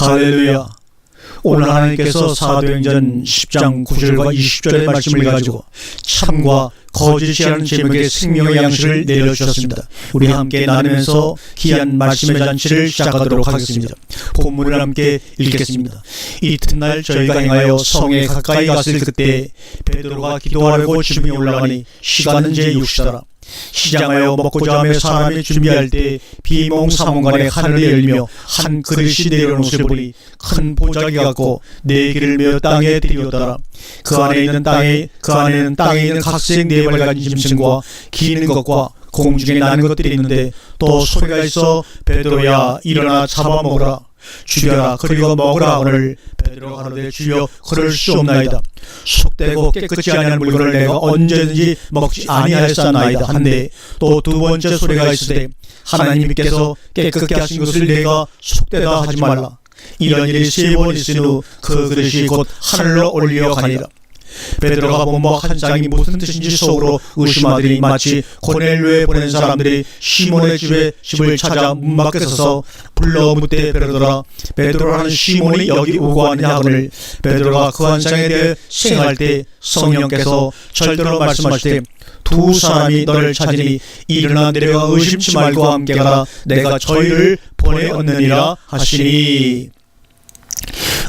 할렐루야. 오늘 하나님께서 사도행전 10장 9절과 20절의 말씀을 가지고 참과 거짓이라는 제목의 생명의 양식을 내려주셨습니다. 우리 함께 나누면서 귀한 말씀의 잔치를 시작하도록 하겠습니다. 본문을 함께 읽겠습니다. 이튿날 저희가 행하여 성에 가까이 갔을 그때 베드로가 기도하려고 지붕에 올라가니 시간은 제6시더라. 시장하여 먹고자 하며 사람이 준비할 때 비몽사몽간에 하늘이 열리며 한 그릇이 내려오는 것을 보니 큰 보자기 같고 네 개를 메어 땅에 들이었더라. 그 안에는 땅에 있는 각색 네 발 가진 짐승과 기는 것과 공중에 나는 것들이 있는데 또 소리가 있어 베드로야 일어나 잡아먹으라. 죽여라 그리고 먹으라 하거늘 베드로가 가로되 주여 그럴 수 없나이다. 속되고 깨끗지 아니한 물건을 내가 언제든지 먹지 아니하였사나이다 한데 또 두 번째 소리가 있으되 하나님께서 깨끗게 하신 것을 내가 속되다 하지 말라. 이런 일이 3번 있은 후 그 그릇이 곧 하늘로 올려가니라. 베드로가 본뭐 한 쌍이 무슨 뜻인지 속으로 의심하더니 마치 고넬료에 보낸 사람들이 시몬의 집을 찾아 문 밖에 서서 불러 묻되 베드로라는 시몬이 여기 오고 하느냐 하거늘 베드로가 그 한 쌍에 대해 생각할 때 성령께서 절대로 말씀하시되 두 사람이 너를 찾으니 일어나 내려가 의심치 말고 함께 가라. 내가 저희를 보내었느니라 하시니.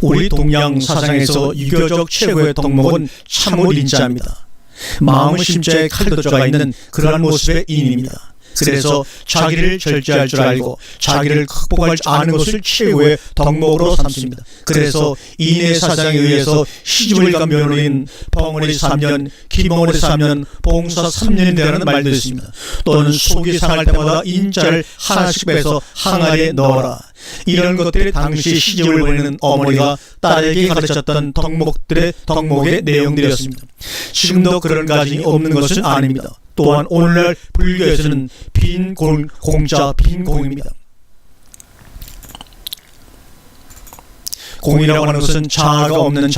우리 동양 사상에서 유교적 최고의 덕목은 참을 인자입니다. 마음은 심자에 칼도자가 있는 그러한 모습의 인입니다. 그래서 자기를 절제할 줄 알고 자기를 극복할 줄 아는 것을 최고의 덕목으로 삼습니다. 그래서 인의 사상에 의해서 시집을 간 며느리는 벙어리 3년, 기벙어리 3년, 봉사 3년이 되라는 말도 있습니다. 또는 속이 상할 때마다 인자를 하나씩 빼서 항아리에 넣어라. 이런 것들이 당시 시집을 보내는 어머니가 딸에게 가르쳤던 덕목의 내용들이었습니다. 지금도 그런 가정이 없는 것은 아닙니다. 또한 오늘날 불교에서는 빈 공입니다. 공이라고 하는 것은 자아가 없는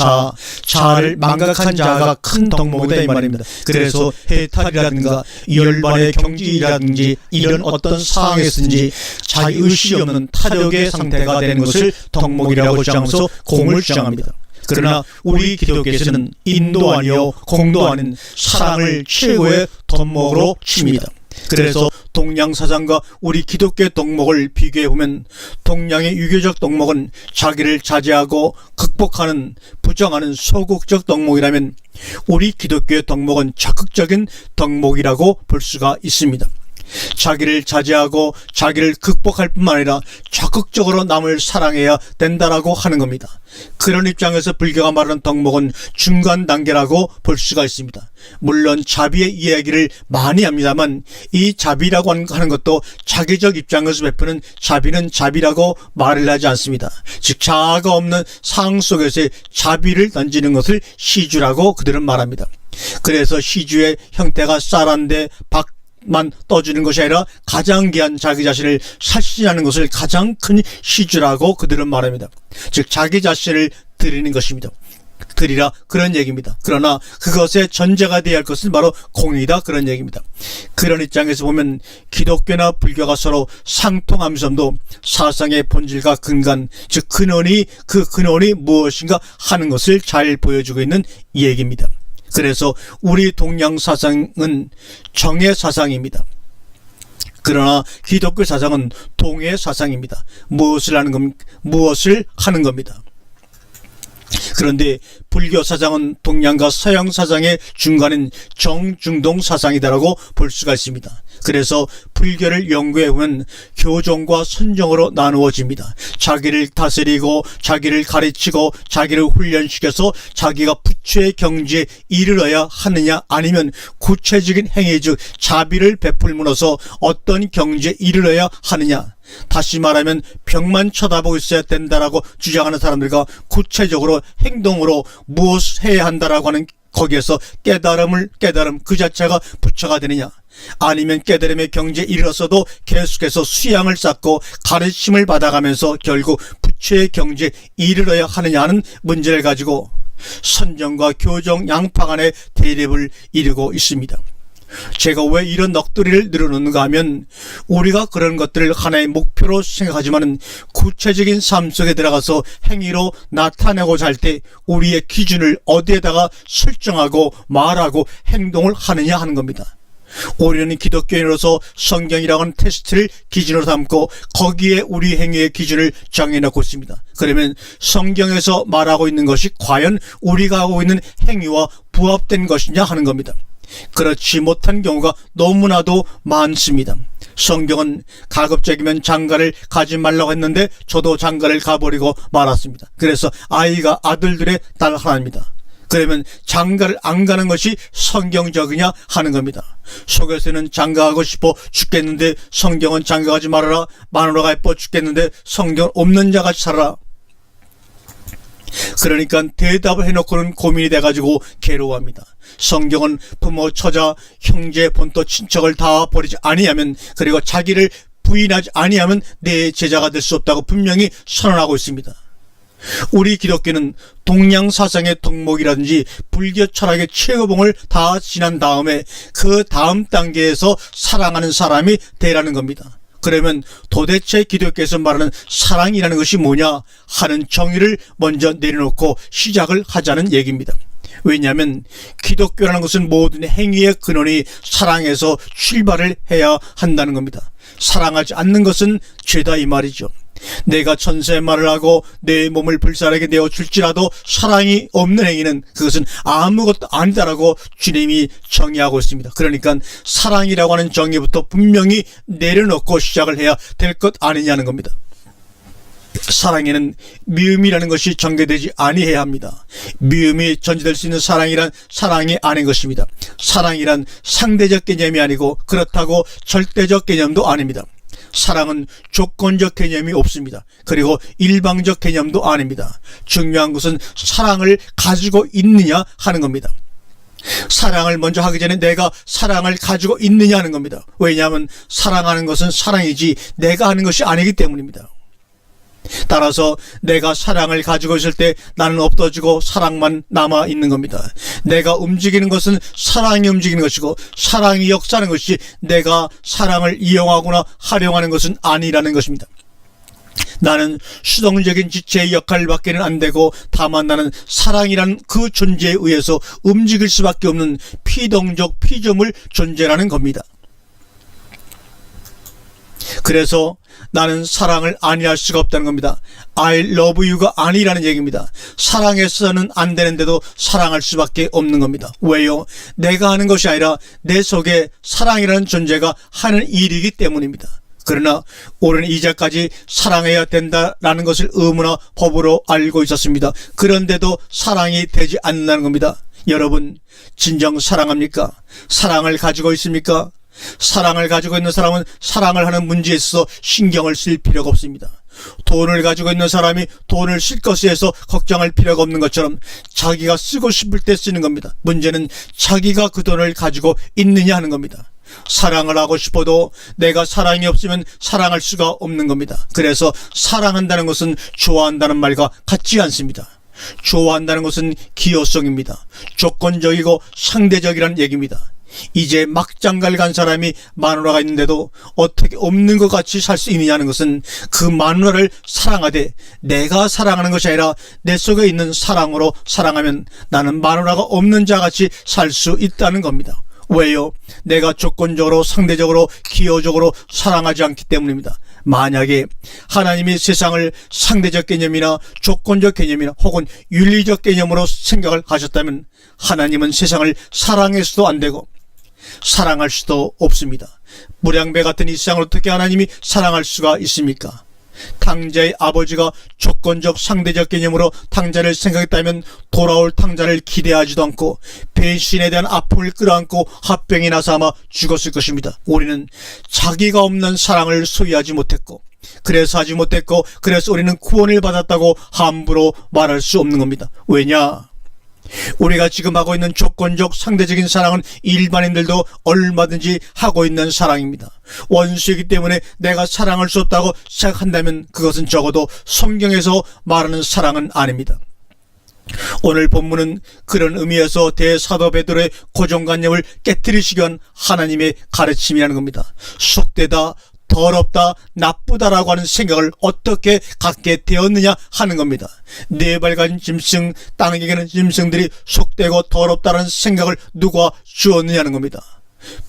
자아를 망각한 자아가 큰 덕목이다 이 말입니다. 그래서 해탈이라든가 열반의 경지라든지 이런 어떤 상황에서든지 자기 의식이 없는 타력의 상태가 되는 것을 덕목이라고 주장하면서 공을 주장합니다. 그러나 우리 기독교에서는 인도 아니요 공도 아닌 사랑을 최고의 덕목으로 칩니다. 그래서 동양 사상과 우리 기독교의 덕목을 비교해보면 동양의 유교적 덕목은 자기를 자제하고 극복하는 부정하는 소극적 덕목이라면 우리 기독교의 덕목은 적극적인 덕목이라고 볼 수가 있습니다. 자기를 자제하고 자기를 극복할 뿐만 아니라 적극적으로 남을 사랑해야 된다라고 하는 겁니다. 그런 입장에서 불교가 말하는 덕목은 중간 단계라고 볼 수가 있습니다. 물론 자비의 이야기를 많이 합니다만 이 자비라고 하는 것도 자기적 입장에서 베푸는 자비는 자비라고 말을 하지 않습니다. 즉 자아가 없는 상황 속에서의 자비를 던지는 것을 시주라고 그들은 말합니다. 그래서 시주의 형태가 쌀한데 만 떠주는 것이 아니라 가장 귀한 자기 자신을 살신하는 것을 가장 큰 시주라고 그들은 말합니다. 즉 자기 자신을 드리는 것입니다. 드리라 그런 얘기입니다. 그러나 그것의 전제가 되어야 할 것은 바로 공이다 그런 얘기입니다. 그런 입장에서 보면 기독교나 불교가 서로 상통하면서도 사상의 본질과 근간 즉 그 근원이 무엇인가 하는 것을 잘 보여주고 있는 얘기입니다. 그래서 우리 동양 사상은 정의 사상입니다. 그러나 기독교 사상은 동의 사상입니다. 무엇을 하는 겁니다. 그런데 불교 사상은 동양과 서양 사상의 중간인 정중동 사상이다라고 볼 수가 있습니다. 그래서 불교를 연구해보면 교종과 선종으로 나누어집니다. 자기를 다스리고 자기를 가르치고 자기를 훈련시켜서 자기가 부처의 경지에 이르러야 하느냐 아니면 구체적인 행위 즉 자비를 베풀므로써 어떤 경지에 이르러야 하느냐, 다시 말하면 벽만 쳐다보고 있어야 된다라고 주장하는 사람들과 구체적으로 행동으로 무엇을 해야 한다라고 하는 거기에서 깨달음 그 자체가 부처가 되느냐, 아니면 깨달음의 경지에 이르렀어도 계속해서 수양을 쌓고 가르침을 받아가면서 결국 부처의 경지에 이르러야 하느냐 하는 문제를 가지고 선정과 교정 양파 간의 대립을 이루고 있습니다. 제가 왜 이런 넋두리를 늘어놓는가 하면 우리가 그런 것들을 하나의 목표로 생각하지만 구체적인 삶 속에 들어가서 행위로 나타내고자 할 때 우리의 기준을 어디에다가 설정하고 말하고 행동을 하느냐 하는 겁니다. 우리는 기독교인으로서 성경이라고 하는 테스트를 기준으로 삼고 거기에 우리 행위의 기준을 정해놓고 있습니다. 그러면 성경에서 말하고 있는 것이 과연 우리가 하고 있는 행위와 부합된 것이냐 하는 겁니다. 그렇지 못한 경우가 너무나도 많습니다. 성경은 가급적이면 장가를 가지 말라고 했는데 저도 장가를 가버리고 말았습니다. 그래서 아이가 아들들의 딸 하나입니다. 그러면 장가를 안 가는 것이 성경적이냐 하는 겁니다. 속에서는 장가가고 싶어 죽겠는데 성경은 장가가지 말아라. 마누라가 예뻐 죽겠는데 성경 없는 자같이 살아라. 그러니까 대답을 해놓고는 고민이 돼가지고 괴로워합니다. 성경은 부모, 처자, 형제, 본토, 친척을 다 버리지 아니하면, 그리고 자기를 부인하지 아니하면 내 제자가 될 수 없다고 분명히 선언하고 있습니다. 우리 기독교는 동양 사상의 덕목이라든지 불교 철학의 최고봉을 다 지난 다음에 그 다음 단계에서 사랑하는 사람이 되라는 겁니다. 그러면 도대체 기독교에서 말하는 사랑이라는 것이 뭐냐 하는 정의를 먼저 내려놓고 시작을 하자는 얘기입니다. 왜냐하면 기독교라는 것은 모든 행위의 근원이 사랑에서 출발을 해야 한다는 겁니다. 사랑하지 않는 것은 죄다 이 말이죠. 내가 천사의 말을 하고 내 몸을 불살하게 내어 줄지라도 사랑이 없는 행위는 그것은 아무것도 아니다라고 주님이 정의하고 있습니다. 그러니까 사랑이라고 하는 정의부터 분명히 내려놓고 시작을 해야 될 것 아니냐는 겁니다. 사랑에는 미움이라는 것이 전개되지 아니해야 합니다. 미움이 전제될 수 있는 사랑이란 사랑이 아닌 것입니다. 사랑이란 상대적 개념이 아니고 그렇다고 절대적 개념도 아닙니다. 사랑은 조건적 개념이 없습니다. 그리고 일방적 개념도 아닙니다. 중요한 것은 사랑을 가지고 있느냐 하는 겁니다. 사랑을 먼저 하기 전에 내가 사랑을 가지고 있느냐 하는 겁니다. 왜냐하면 사랑하는 것은 사랑이지 내가 하는 것이 아니기 때문입니다. 따라서 내가 사랑을 가지고 있을 때 나는 없어지고 사랑만 남아 있는 겁니다. 내가 움직이는 것은 사랑이 움직이는 것이고 사랑이 역사하는 것이 내가 사랑을 이용하거나 활용하는 것은 아니라는 것입니다. 나는 수동적인 지체의 역할을 받기는 안 되고 다만 나는 사랑이라는 그 존재에 의해서 움직일 수밖에 없는 피동적 피조물 존재라는 겁니다. 그래서 나는 사랑을 아니할 수가 없다는 겁니다. I love you가 아니라는 얘기입니다. 사랑해서는 안 되는데도 사랑할 수밖에 없는 겁니다. 왜요? 내가 하는 것이 아니라 내 속에 사랑이라는 존재가 하는 일이기 때문입니다. 그러나 오랜 이제까지 사랑해야 된다라는 것을 의무나 법으로 알고 있었습니다. 그런데도 사랑이 되지 않는다는 겁니다. 여러분, 진정 사랑합니까? 사랑을 가지고 있습니까? 사랑을 가지고 있는 사람은 사랑을 하는 문제에 있어서 신경을 쓸 필요가 없습니다. 돈을 가지고 있는 사람이 돈을 쓸 것에 대해서 걱정할 필요가 없는 것처럼 자기가 쓰고 싶을 때 쓰는 겁니다. 문제는 자기가 그 돈을 가지고 있느냐 하는 겁니다. 사랑을 하고 싶어도 내가 사랑이 없으면 사랑할 수가 없는 겁니다. 그래서 사랑한다는 것은 좋아한다는 말과 같지 않습니다. 좋아한다는 것은 기호성입니다. 조건적이고 상대적이라는 얘기입니다. 이제 막장가를 간 사람이 마누라가 있는데도 어떻게 없는 것 같이 살 수 있느냐는 것은 그 마누라를 사랑하되 내가 사랑하는 것이 아니라 내 속에 있는 사랑으로 사랑하면 나는 마누라가 없는 자같이 살 수 있다는 겁니다. 왜요? 내가 조건적으로 상대적으로 기호적으로 사랑하지 않기 때문입니다. 만약에 하나님이 세상을 상대적 개념이나 조건적 개념이나 혹은 윤리적 개념으로 생각을 하셨다면 하나님은 세상을 사랑해서도 안 되고 사랑할 수도 없습니다. 무량배 같은 이 세상을 어떻게 하나님이 사랑할 수가 있습니까? 탕자의 아버지가 조건적 상대적 개념으로 탕자를 생각했다면 돌아올 탕자를 기대하지도 않고 배신에 대한 아픔을 끌어안고 합병이 나서 아마 죽었을 것입니다. 우리는 자기가 없는 사랑을 소유하지 못했고 그래서 하지 못했고 그래서 우리는 구원을 받았다고 함부로 말할 수 없는 겁니다. 왜냐? 우리가 지금 하고 있는 조건적 상대적인 사랑은 일반인들도 얼마든지 하고 있는 사랑입니다. 원수이기 때문에 내가 사랑할 수 없다고 생각한다면 그것은 적어도 성경에서 말하는 사랑은 아닙니다. 오늘 본문은 그런 의미에서 대사도 베드로의 고정관념을 깨뜨리시기 위한 하나님의 가르침이라는 겁니다. 속되다, 더럽다, 나쁘다라고 하는 생각을 어떻게 갖게 되었느냐 하는 겁니다. 네 발 가진 짐승, 땅에 계는 짐승들이 속되고 더럽다는 생각을 누가 주었느냐는 겁니다.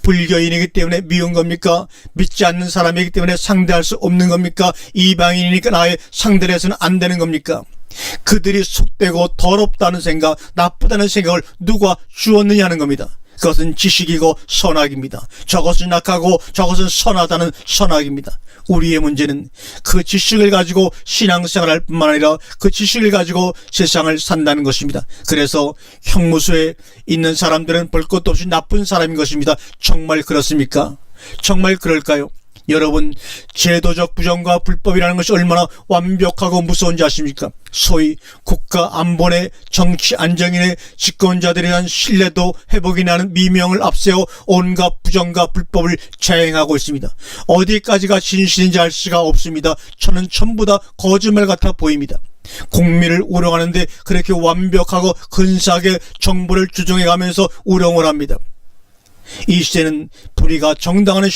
불교인이기 때문에 미운 겁니까? 믿지 않는 사람이기 때문에 상대할 수 없는 겁니까? 이방인이니까 나의 상대를 해서는 안 되는 겁니까? 그들이 속되고 더럽다는 생각, 나쁘다는 생각을 누가 주었느냐는 겁니다. 그것은 지식이고 선악입니다. 저것은 악하고 저것은 선하다는 선악입니다. 우리의 문제는 그 지식을 가지고 신앙생활할 뿐만 아니라 그 지식을 가지고 세상을 산다는 것입니다. 그래서 형무소에 있는 사람들은 볼 것도 없이 나쁜 사람인 것입니다. 정말 그렇습니까? 정말 그럴까요? 여러분, 제도적 부정과 불법이라는 것이 얼마나 완벽하고 무서운지 아십니까? 소위 국가 안보내 정치 안정인의 집권자들에 대한 신뢰도 회복이 나는 미명을 앞세워 온갖 부정과 불법을 자행하고 있습니다. 어디까지가 진실인지 알 수가 없습니다. 저는 전부 다 거짓말 같아 보입니다. 국민을 우롱하는데 그렇게 완벽하고 근사하게 정보를 조정해가면서 우롱을 합니다. 이 시대는 불의가 정당화되는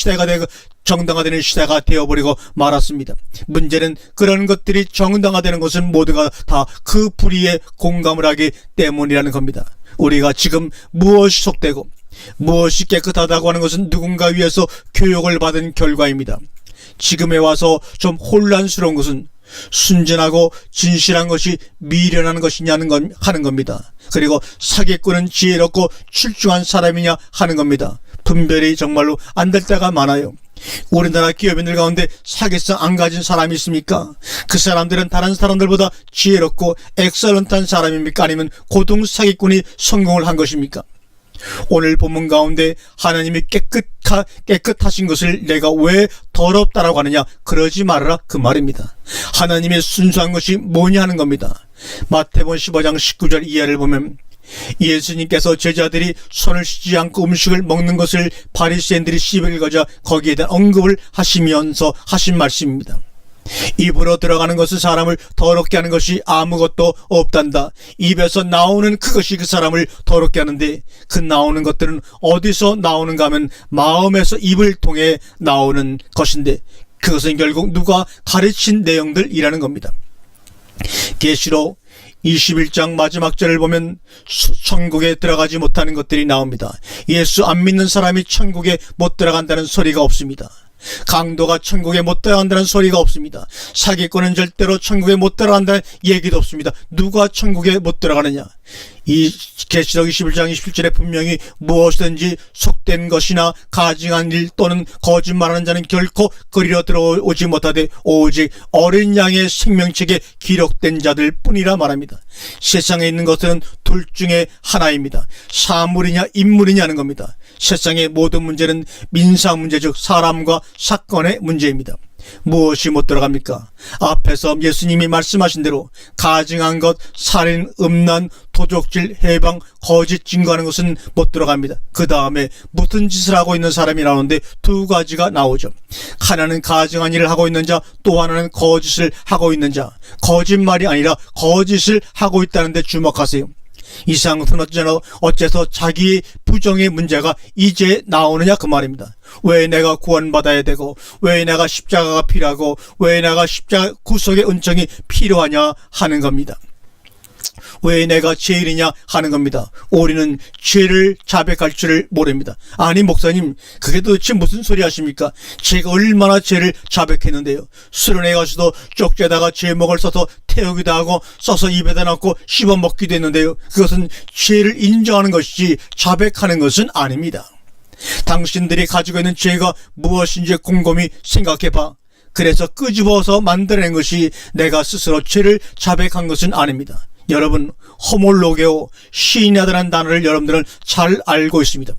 시대가 되어버리고 말았습니다. 문제는 그런 것들이 정당화되는 것은 모두가 다 그 불의에 공감을 하기 때문이라는 겁니다. 우리가 지금 무엇이 속되고 무엇이 깨끗하다고 하는 것은 누군가 위해서 교육을 받은 결과입니다. 지금에 와서 좀 혼란스러운 것은 순전하고 진실한 것이 미련한 것이냐는 하는 겁니다. 그리고 사기꾼은 지혜롭고 출중한 사람이냐 하는 겁니다. 분별이 정말로 안 될 때가 많아요. 우리나라 기업인들 가운데 사기성 안 가진 사람이 있습니까? 그 사람들은 다른 사람들보다 지혜롭고 엑설런트한 사람입니까? 아니면 고등 사기꾼이 성공을 한 것입니까? 오늘 본문 가운데 하나님이 깨끗하신 것을 내가 왜 더럽다라고 하느냐? 그러지 말아라 그 말입니다. 하나님의 순수한 것이 뭐냐 하는 겁니다. 마태복음 15장 19절 이하를 보면 예수님께서 제자들이 손을 씻지 않고 음식을 먹는 것을 바리새인들이 시비를 거자 거기에 대한 언급을 하시면서 하신 말씀입니다. 입으로 들어가는 것은 사람을 더럽게 하는 것이 아무것도 없단다. 입에서 나오는 그것이 그 사람을 더럽게 하는데 그 나오는 것들은 어디서 나오는가 하면 마음에서 입을 통해 나오는 것인데 그것은 결국 누가 가르친 내용들이라는 겁니다. 계시록 21장 마지막 절을 보면 천국에 들어가지 못하는 것들이 나옵니다. 예수 안 믿는 사람이 천국에 못 들어간다는 소리가 없습니다. 강도가 천국에 못 들어간다는 소리가 없습니다. 사기꾼은 절대로 천국에 못 들어간다는 얘기도 없습니다. 누가 천국에 못 들어가느냐? 이 계시록 21장 27절에 분명히 무엇이든지 속된 것이나 가증한 일 또는 거짓말하는 자는 결코 그리로 들어오지 못하되 오직 어린 양의 생명책에 기록된 자들 뿐이라 말합니다. 세상에 있는 것은 둘 중에 하나입니다. 사물이냐 인물이냐는 겁니다. 세상의 모든 문제는 민사 문제 즉 사람과 사건의 문제입니다. 무엇이 못 들어갑니까? 앞에서 예수님이 말씀하신 대로 가증한 것, 살인, 음란, 도적질, 해방, 거짓 증거하는 것은 못 들어갑니다. 그 다음에 무슨 짓을 하고 있는 사람이 나오는데 두 가지가 나오죠. 하나는 가증한 일을 하고 있는 자, 또 하나는 거짓을 하고 있는 자. 거짓말이 아니라 거짓을 하고 있다는 데 주목하세요. 이상 것은 어째서 자기의 부정의 문제가 이제 나오느냐 그 말입니다. 왜 내가 구원받아야 되고 왜 내가 십자가가 필요하고 왜 내가 십자가 구속의 은총이 필요하냐 하는 겁니다. 왜 내가 죄인이냐 하는 겁니다. 우리는 죄를 자백할 줄을 모릅니다. 아니 목사님 그게 도대체 무슨 소리 하십니까? 제가 얼마나 죄를 자백했는데요. 수련회 가서도 쪽지에다가 제목을 써서 태우기도 하고 써서 입에다 넣고 씹어먹기도 했는데요. 그것은 죄를 인정하는 것이지 자백하는 것은 아닙니다. 당신들이 가지고 있는 죄가 무엇인지 곰곰이 생각해봐. 그래서 끄집어서 만들어낸 것이 내가 스스로 죄를 자백한 것은 아닙니다. 여러분 호몰로게오 시인이라는 단어를 여러분들은 잘 알고 있습니다.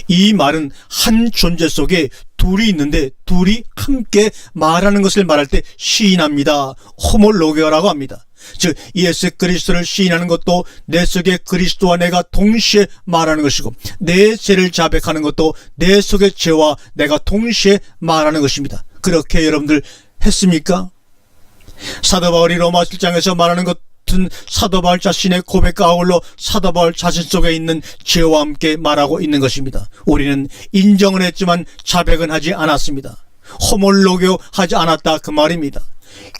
이 말은 한 존재 속에 둘이 있는데 둘이 함께 말하는 것을 말할 때 시인합니다. 호몰로게오라고 합니다. 즉 예수 그리스도를 시인하는 것도 내 속에 그리스도와 내가 동시에 말하는 것이고 내 죄를 자백하는 것도 내 속의 죄와 내가 동시에 말하는 것입니다. 그렇게 여러분들 했습니까? 사도 바울이 로마 7장에서 말하는 것 아무튼 사도 바울 자신의 고백과 아울러 사도 바울 자신 속에 있는 죄와 함께 말하고 있는 것입니다. 우리는 인정은 했지만 자백은 하지 않았습니다. 호몰로교 하지 않았다 그 말입니다.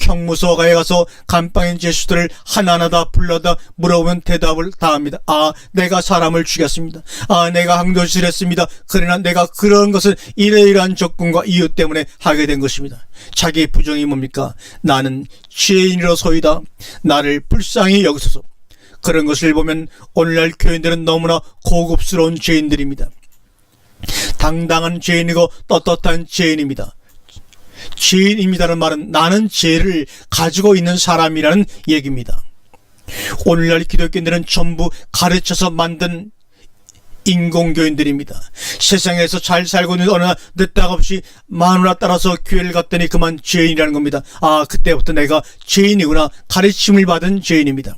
형무소가에 가서 감방인 죄수들을 하나하나 다 불러다 물어보면 대답을 다 합니다. 아, 내가 사람을 죽였습니다. 아, 내가 항도짓을 했습니다. 그러나 내가 그런 것은 이러이러한 조건과 이유 때문에 하게 된 것입니다. 자기의 부정이 뭡니까? 나는 죄인으로소이다. 나를 불쌍히 여기소서. 그런 것을 보면 오늘날 교인들은 너무나 고급스러운 죄인들입니다. 당당한 죄인이고 떳떳한 죄인입니다. 죄인입니다는 말은 나는 죄를 가지고 있는 사람이라는 얘기입니다. 오늘날 기독교인들은 전부 가르쳐서 만든 인공교인들입니다. 세상에서 잘 살고 있는 어느 날 늦다없이 마누라 따라서 교회를 갔더니 그만 죄인이라는 겁니다. 아, 그때부터 내가 죄인이구나. 가르침을 받은 죄인입니다.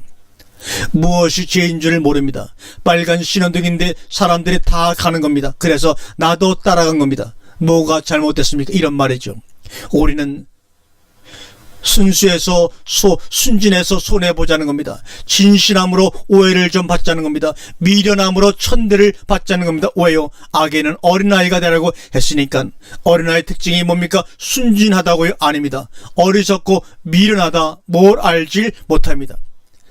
무엇이 죄인 줄 모릅니다. 빨간 신호등인데 사람들이 다 가는 겁니다. 그래서 나도 따라간 겁니다. 뭐가 잘못됐습니까? 이런 말이죠. 우리는 순진해서 손해보자는 겁니다. 진실함으로 오해를 좀 받자는 겁니다. 미련함으로 천대를 받자는 겁니다. 왜요? 악에는 어린아이가 되라고 했으니까. 어린아이의 특징이 뭡니까? 순진하다고요? 아닙니다. 어리석고 미련하다. 뭘 알지 못합니다.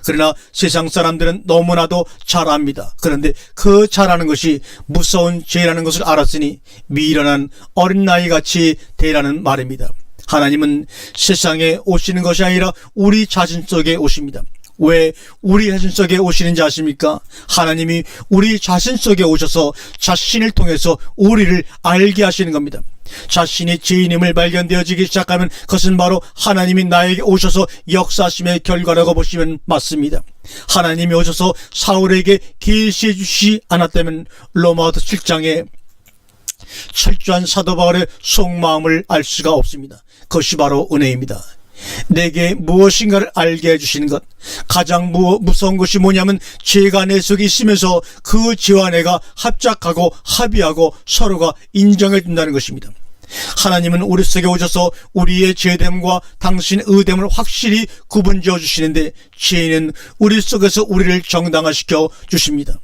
그러나 세상 사람들은 너무나도 잘 압니다. 그런데 그 잘하는 것이 무서운 죄라는 것을 알았으니 미련한 어린아이같이 되라는 말입니다. 하나님은 세상에 오시는 것이 아니라 우리 자신 속에 오십니다. 왜 우리 자신 속에 오시는지 아십니까? 하나님이 우리 자신 속에 오셔서 자신을 통해서 우리를 알게 하시는 겁니다. 자신이 죄인임을 발견되어지기 시작하면 그것은 바로 하나님이 나에게 오셔서 역사하심의 결과라고 보시면 맞습니다. 하나님이 오셔서 사울에게 계시해 주시지 않았다면 로마서 7장에 철저한 사도 바울의 속마음을 알 수가 없습니다. 그것이 바로 은혜입니다. 내게 무엇인가를 알게 해주시는 것. 가장 무서운 것이 뭐냐면 죄가 내 속에 있으면서 그 죄와 내가 합작하고 합의하고 서로가 인정해 준다는 것입니다. 하나님은 우리 속에 오셔서 우리의 죄됨과 당신의 의됨을 확실히 구분지어 주시는데 죄인은 우리 속에서 우리를 정당화시켜 줍니다.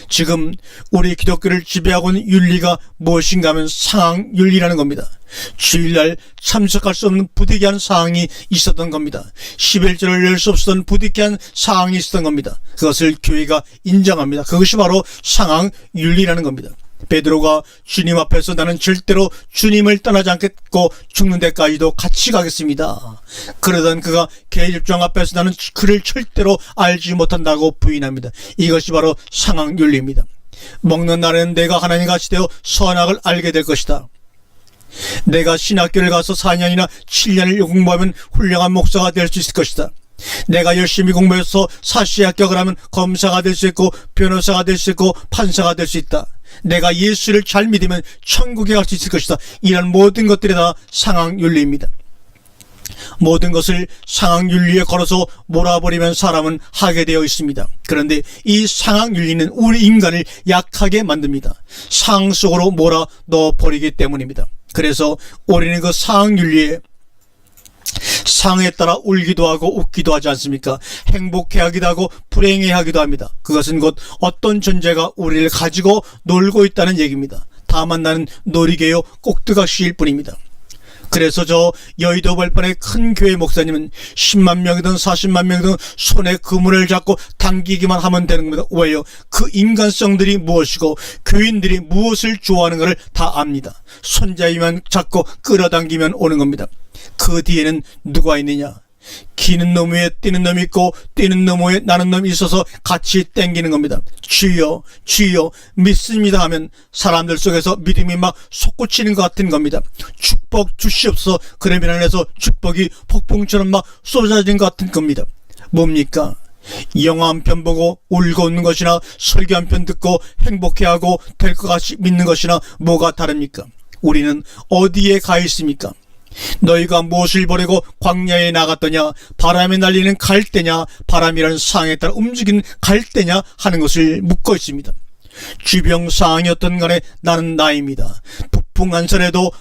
지금 우리 기독교를 지배하고 있는 윤리가 무엇인가 하면 상황윤리라는 겁니다. 주일날 참석할 수 없는 부득이한 상황이 있었던 겁니다. 11절을 열 수 없었던 부득이한 상황이 있었던 겁니다. 그것을 교회가 인정합니다. 그것이 바로 상황윤리라는 겁니다. 베드로가 주님 앞에서 나는 절대로 주님을 떠나지 않겠고 죽는 데까지도 같이 가겠습니다. 그러던 그가 계집종 앞에서 나는 그를 절대로 알지 못한다고 부인합니다. 이것이 바로 상황윤리입니다. 먹는 날에는 내가 하나님 같이 되어 선악을 알게 될 것이다. 내가 신학교를 가서 4년이나 7년을 공부하면 훌륭한 목사가 될 수 있을 것이다. 내가 열심히 공부해서 사시에 합격을 하면 검사가 될 수 있고 변호사가 될 수 있고 판사가 될 수 있다. 내가 예수를 잘 믿으면 천국에 갈 수 있을 것이다. 이런 모든 것들이 다 상황윤리입니다. 모든 것을 상황윤리에 걸어서 몰아버리면 사람은 하게 되어 있습니다. 그런데 이 상황윤리는 우리 인간을 약하게 만듭니다. 상황 속으로 몰아 넣어버리기 때문입니다. 그래서 우리는 그 상황윤리에 상황에 따라 울기도 하고 웃기도 하지 않습니까? 행복해하기도 하고 불행해하기도 합니다. 그것은 곧 어떤 존재가 우리를 가지고 놀고 있다는 얘기입니다. 다만 나는 놀이개요 꼭두각시일 뿐입니다. 그래서 저 여의도 벌판의 큰 교회 목사님은 10만 명이든 40만 명이든 손에 그물을 잡고 당기기만 하면 되는 겁니다. 왜요? 그 인간성들이 무엇이고 교인들이 무엇을 좋아하는 걸 다 압니다. 손잡이만 잡고 끌어당기면 오는 겁니다. 그 뒤에는 누가 있느냐? 기는 놈 위에 뛰는 놈이 있고 뛰는 놈 위에 나는 놈이 있어서 같이 땡기는 겁니다. 주여 주여 믿습니다 하면 사람들 속에서 믿음이 막 솟구치는 것 같은 겁니다. 축복 주시옵소서. 그러면 안에서 축복이 폭풍처럼 막 쏟아지는 것 같은 겁니다. 뭡니까? 영화 한 편 보고 울고 웃는 것이나 설교 한 편 듣고 행복해하고 될 것 같이 믿는 것이나 뭐가 다릅니까? 우리는 어디에 가 있습니까? 너희가 무엇을 버리고 광야에 나갔더냐? 바람에 날리는 갈대냐? 바람이라는 상황에 따라 움직이는 갈대냐? 하는 것을 묻고 있습니다. 주병 상황이었던 간에 나는 나입니다. 북풍 한선에도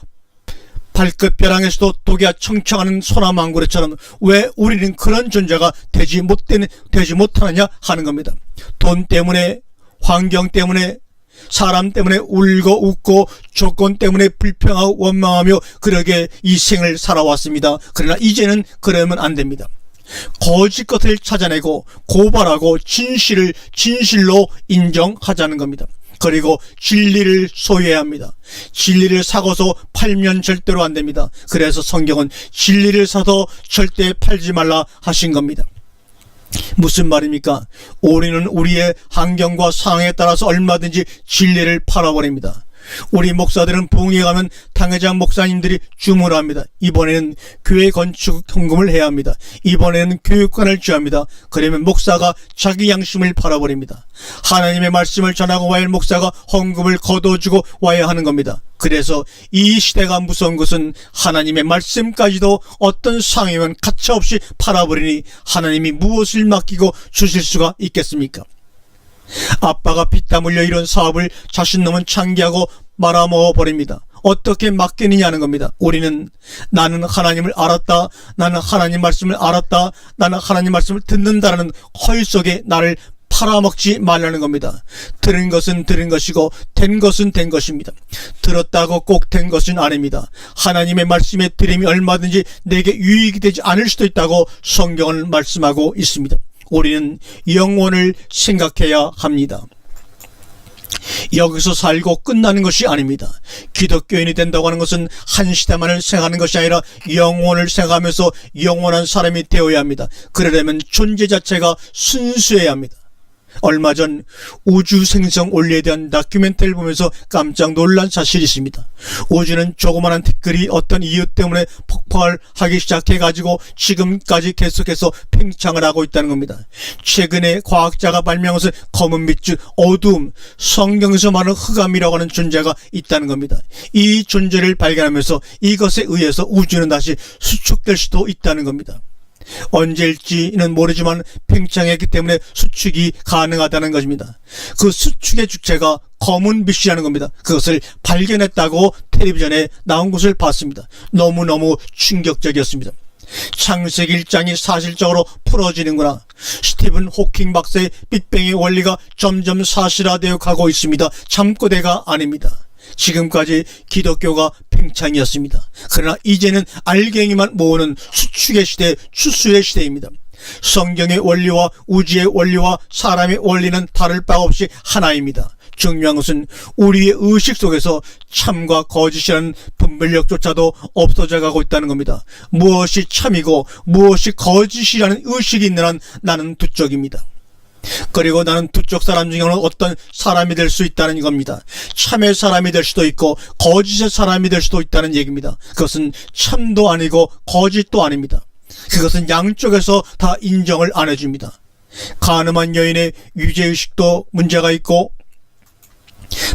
발끝 벼랑에서도 독이 청청하는 소나망구레처럼 왜 우리는 그런 존재가 되지 못하느냐 하는 겁니다. 돈 때문에, 환경 때문에, 사람 때문에 울고 웃고 조건 때문에 불평하고 원망하며 그러게 이 생을 살아왔습니다. 그러나 이제는 그러면 안 됩니다. 거짓 것을 찾아내고 고발하고 진실을 진실로 인정하자는 겁니다. 그리고 진리를 소유해야 합니다. 진리를 사고서 팔면 절대로 안 됩니다. 그래서 성경은 진리를 사도 절대 팔지 말라 하신 겁니다. 무슨 말입니까? 우리는 우리의 환경과 상황에 따라서 얼마든지 진리를 팔아버립니다. 우리 목사들은 부흥회 가면 당회장 목사님들이 주문을 합니다. 이번에는 교회 건축 헌금을 해야 합니다. 이번에는 교육관을 지어합니다. 그러면 목사가 자기 양심을 팔아버립니다. 하나님의 말씀을 전하고 와야 할 목사가 헌금을 거둬주고 와야 하는 겁니다. 그래서 이 시대가 무서운 것은 하나님의 말씀까지도 어떤 상황이면 가차없이 팔아버리니 하나님이 무엇을 맡기고 주실 수가 있겠습니까? 아빠가 피땀 흘려 이런 사업을 자신 놈은 창기하고 말아먹어 버립니다. 어떻게 맡기느냐는 겁니다. 우리는 나는 하나님을 알았다, 나는 하나님 말씀을 알았다, 나는 하나님 말씀을 듣는다라는 허위 속에 나를 팔아먹지 말라는 겁니다. 들은 것은 들은 것이고 된 것은 된 것입니다. 들었다고 꼭 된 것은 아닙니다. 하나님의 말씀의 들음이 얼마든지 내게 유익이 되지 않을 수도 있다고 성경은 말씀하고 있습니다. 우리는 영혼을 생각해야 합니다. 여기서 살고 끝나는 것이 아닙니다. 기독교인이 된다고 하는 것은 한 시대만을 생각하는 것이 아니라 영혼을 생각하면서 영원한 사람이 되어야 합니다. 그러려면 존재 자체가 순수해야 합니다. 얼마 전 우주 생성 원리에 대한 다큐멘터리를 보면서 깜짝 놀란 사실이 있습니다. 우주는 조그마한 티끌이 어떤 이유 때문에 폭발하기 시작해가지고 지금까지 계속해서 팽창을 하고 있다는 겁니다. 최근에 과학자가 발명한 것은 검은 빛, 어두움, 성경에서 말하는 흑암이라고 하는 존재가 있다는 겁니다. 이 존재를 발견하면서 이것에 의해서 우주는 다시 수축될 수도 있다는 겁니다. 언제일지는 모르지만 팽창했기 때문에 수축이 가능하다는 것입니다. 그 수축의 주체가 검은 빛이라는 겁니다. 그것을 발견했다고 텔레비전에 나온 것을 봤습니다. 너무너무 충격적이었습니다. 창세기 1장이 사실적으로 풀어지는구나. 스티븐 호킹 박사의 빅뱅의 원리가 점점 사실화되어 가고 있습니다. 잠꼬대가 아닙니다. 지금까지 기독교가 팽창이었습니다. 그러나 이제는 알갱이만 모으는 수축의 시대, 추수의 시대입니다. 성경의 원리와 우주의 원리와 사람의 원리는 다를 바 없이 하나입니다. 중요한 것은 우리의 의식 속에서 참과 거짓이라는 분별력조차도 없어져 가고 있다는 겁니다. 무엇이 참이고 무엇이 거짓이라는 의식이 있는 한 나는 두 쪽입니다. 그리고 나는 두 쪽 사람 중에 어떤 사람이 될 수 있다는 겁니다. 참의 사람이 될 수도 있고 거짓의 사람이 될 수도 있다는 얘기입니다. 그것은 참도 아니고 거짓도 아닙니다. 그것은 양쪽에서 다 인정을 안 해줍니다. 가늠한 여인의 유죄의식도 문제가 있고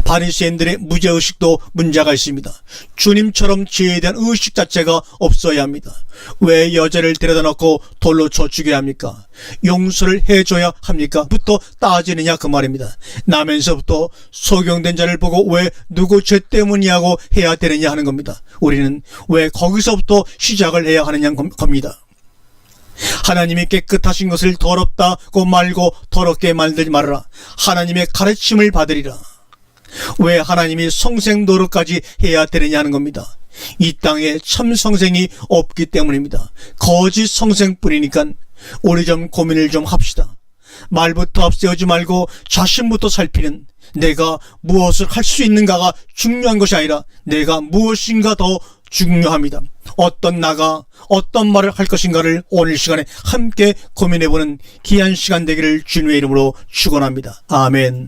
바리새인들의 무죄의식도 문제가 있습니다. 주님처럼 죄에 대한 의식 자체가 없어야 합니다. 왜 여자를 데려다 놓고 돌로 쳐 죽여야 합니까? 용서를 해줘야 합니까? 부터 따지느냐 그 말입니다. 나면서부터 소경된 자를 보고 왜 누구 죄 때문이냐고 해야 되느냐 하는 겁니다. 우리는 왜 거기서부터 시작을 해야 하느냐 겁니다. 하나님이 깨끗하신 것을 더럽다고 말고 더럽게 만들지 말아라. 하나님의 가르침을 받으리라. 왜 하나님이 성생노릇까지 해야 되느냐 하는 겁니다. 이 땅에 참 성생이 없기 때문입니다. 거짓 성생뿐이니까 우리 좀 고민을 좀 합시다. 말부터 앞세우지 말고 자신부터 살피는, 내가 무엇을 할 수 있는가가 중요한 것이 아니라 내가 무엇인가 더 중요합니다. 어떤 나가 어떤 말을 할 것인가를 오늘 시간에 함께 고민해보는 귀한 시간 되기를 주님의 이름으로 축원합니다. 아멘.